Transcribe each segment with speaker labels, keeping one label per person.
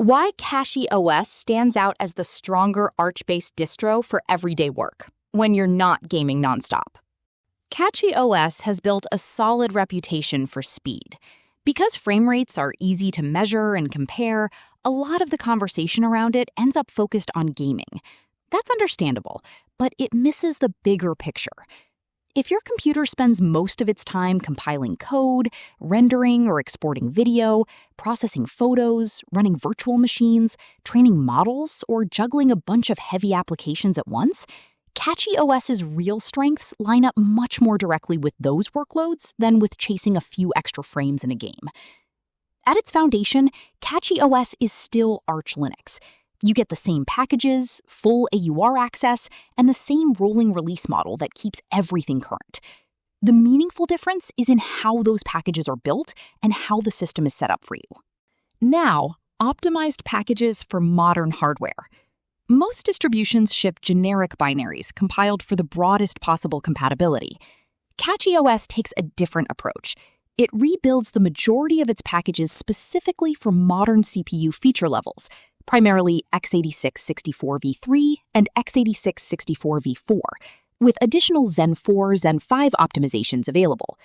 Speaker 1: Why CachyOS stands out as the stronger Arch-based distro for everyday work when you're not gaming nonstop. CachyOS has built a solid reputation for speed. Because frame rates are easy to measure and compare, a lot of the conversation around it ends up focused on gaming. That's understandable, but it misses the bigger picture. If your computer spends most of its time compiling code, rendering or exporting video, processing photos, running virtual machines, training models, or juggling a bunch of heavy applications at once, CachyOS's real strengths line up much more directly with those workloads than with chasing a few extra frames in a game. At its foundation, CachyOS is still Arch Linux. You get the same packages, full AUR access, and the same rolling release model that keeps everything current. The meaningful difference is in how those packages are built and how the system is set up for you. Now, optimized packages for modern hardware. Most distributions ship generic binaries compiled for the broadest possible compatibility. CachyOS takes a different approach. It rebuilds the majority of its packages specifically for modern CPU feature levels, primarily x86-64v3 and x86-64v4, with additional Zen 4, Zen 5 optimizations available.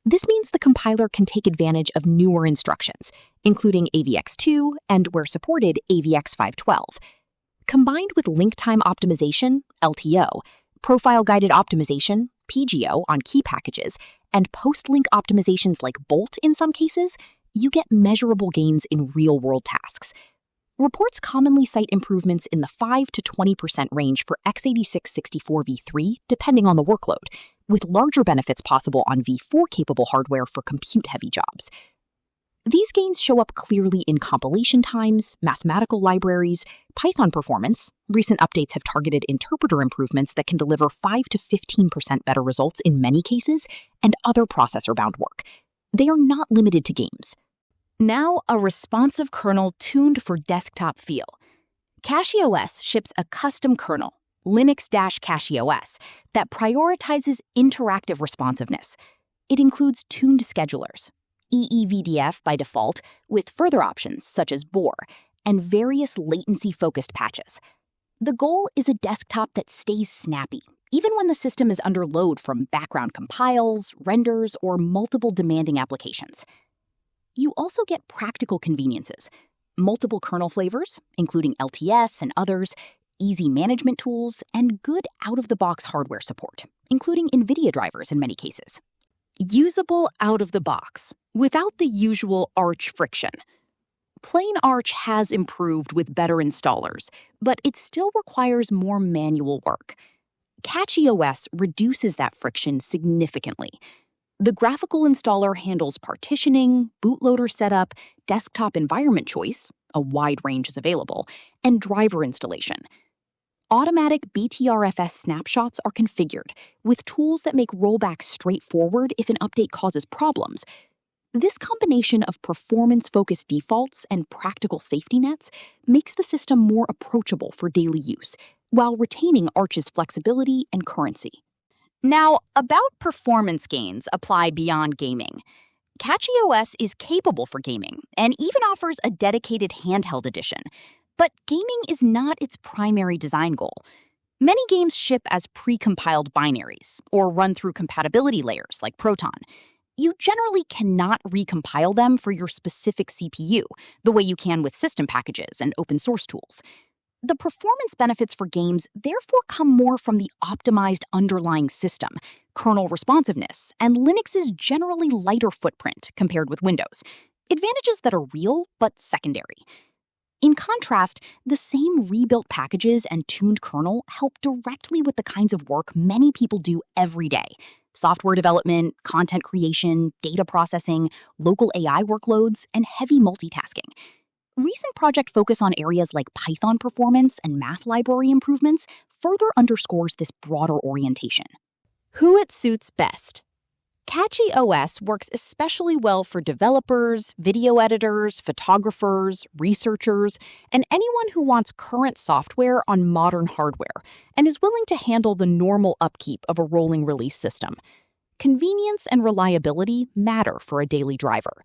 Speaker 1: This means the compiler can take advantage of newer instructions, including AVX2 and, where supported, AVX512. Combined with link time optimization, LTO, profile-guided optimization, PGO, on key packages, and post-link optimizations like Bolt in some cases, you get measurable gains in real-world tasks. Reports commonly cite improvements in the 5 to 20% range for x86-64v3, depending on the workload, with larger benefits possible on v4-capable hardware for compute-heavy jobs. These gains show up clearly in compilation times, mathematical libraries, Python performance. Recent updates have targeted interpreter improvements that can deliver 5 to 15% better results in many cases, and other processor-bound work. They are not limited to games. Now, a responsive kernel tuned for desktop feel. CachyOS ships a custom kernel, Linux-CachyOS, that prioritizes interactive responsiveness. It includes tuned schedulers, EEVDF by default, with further options such as BOR, and various latency-focused patches. The goal is a desktop that stays snappy, even when the system is under load from background compiles, renders, or multiple demanding applications. You also get practical conveniences, multiple kernel flavors, including LTS and others, easy management tools, and good out-of-the-box hardware support, including NVIDIA drivers in many cases. Usable out-of-the-box, without the usual Arch friction. Plain Arch has improved with better installers, but it still requires more manual work. CachyOS reduces that friction significantly. The graphical installer handles partitioning, bootloader setup, desktop environment choice, a wide range is available, and driver installation. Automatic BTRFS snapshots are configured, with tools that make rollback straightforward if an update causes problems. This combination of performance-focused defaults and practical safety nets makes the system more approachable for daily use, while retaining Arch's flexibility and currency. Now, about performance gains apply beyond gaming. CachyOS is capable for gaming and even offers a dedicated handheld edition. But gaming is not its primary design goal. Many games ship as pre-compiled binaries or run through compatibility layers like Proton. You generally cannot recompile them for your specific CPU, the way you can with system packages and open source tools. The performance benefits for games therefore come more from the optimized underlying system, kernel responsiveness, and Linux's generally lighter footprint compared with Windows. Advantages that are real but secondary. In contrast, the same rebuilt packages and tuned kernel help directly with the kinds of work many people do every day. Software development, content creation, data processing, local AI workloads, and heavy multitasking. Recent project focus on areas like Python performance and math library improvements further underscores this broader orientation. Who it suits best. CachyOS works especially well for developers, video editors, photographers, researchers, and anyone who wants current software on modern hardware and is willing to handle the normal upkeep of a rolling release system. Convenience and reliability matter for a daily driver.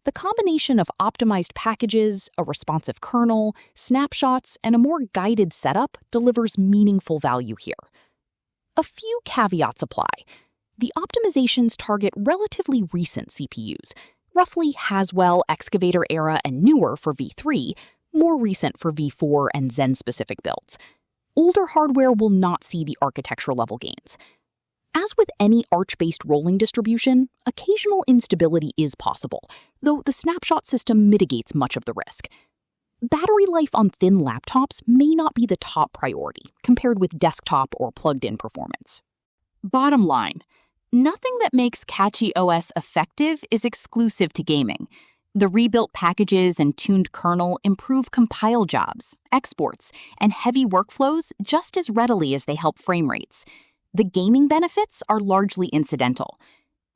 Speaker 1: The combination of optimized packages, a responsive kernel, snapshots, and a more guided setup delivers meaningful value here. A few caveats apply. The optimizations target relatively recent CPUs, roughly Haswell, Excavator era, and newer for V3, more recent for V4 and Zen-specific builds. Older hardware will not see the architecture-level gains. As with any Arch-based rolling distribution, occasional instability is possible, though the snapshot system mitigates much of the risk. Battery life on thin laptops may not be the top priority compared with desktop or plugged-in performance. Bottom line, nothing that makes CachyOS effective is exclusive to gaming. The rebuilt packages and tuned kernel improve compile jobs, exports, and heavy workflows just as readily as they help frame rates. The gaming benefits are largely incidental.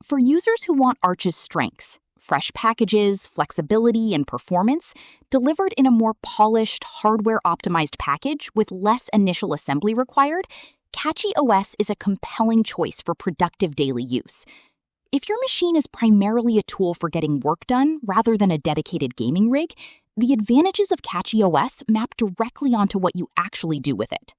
Speaker 1: For users who want Arch's strengths, fresh packages, flexibility, and performance, delivered in a more polished, hardware-optimized package with less initial assembly required, CachyOS is a compelling choice for productive daily use. If your machine is primarily a tool for getting work done rather than a dedicated gaming rig, the advantages of CachyOS map directly onto what you actually do with it.